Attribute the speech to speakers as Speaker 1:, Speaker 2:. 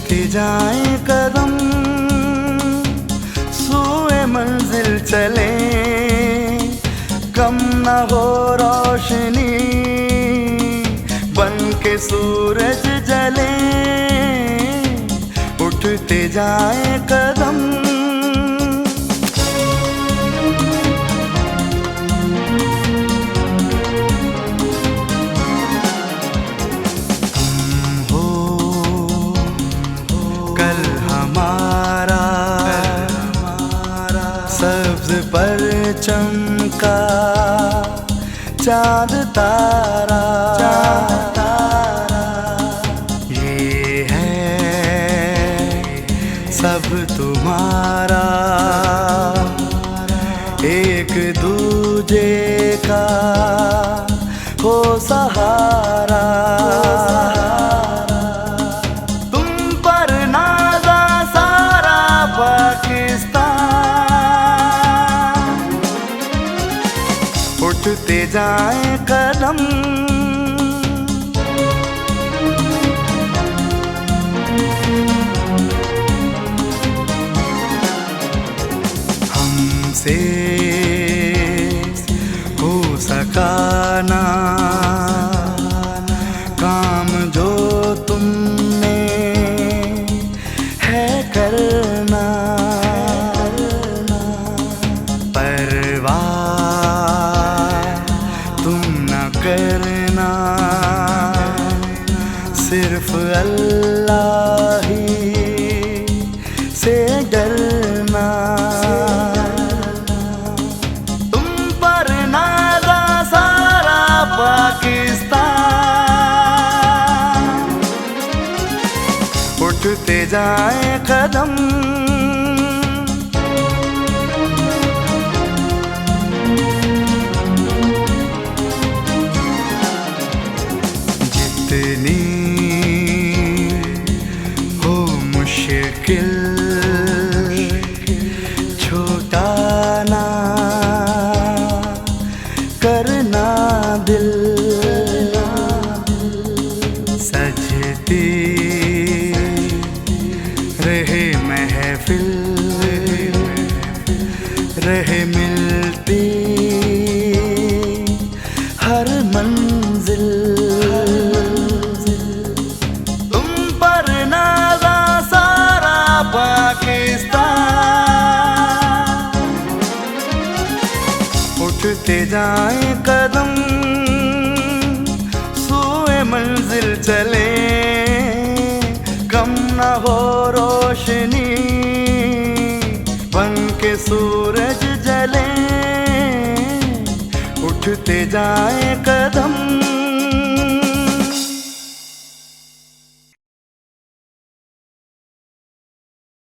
Speaker 1: उठते जाए कदम, सूए मंजिल चले, कम न हो रोशनी, बन के सूरज जले। उठते जाए कदम, कल हमारा सब्ज पर चमका चाँद तारा, ये है सब तुम्हारा, एक दूजे का हो सहारा। उठते जाए कदम, हमसे हो सका ना काम जो तुमने है करना, करना सिर्फ अल्लाह ही से डरना। तुम पर नाज़ा सारा पाकिस्तान। उठते जाए कदम, जितनी हो मुश्किल छोटा ना करना दिल, सजती रहे महफिल, रहे मिलती हर मंजिल। उठते जाए कदम, सूए मंजिल चले, कम न हो रोशनी, बन के सूरज जले। उठते जाए कदम।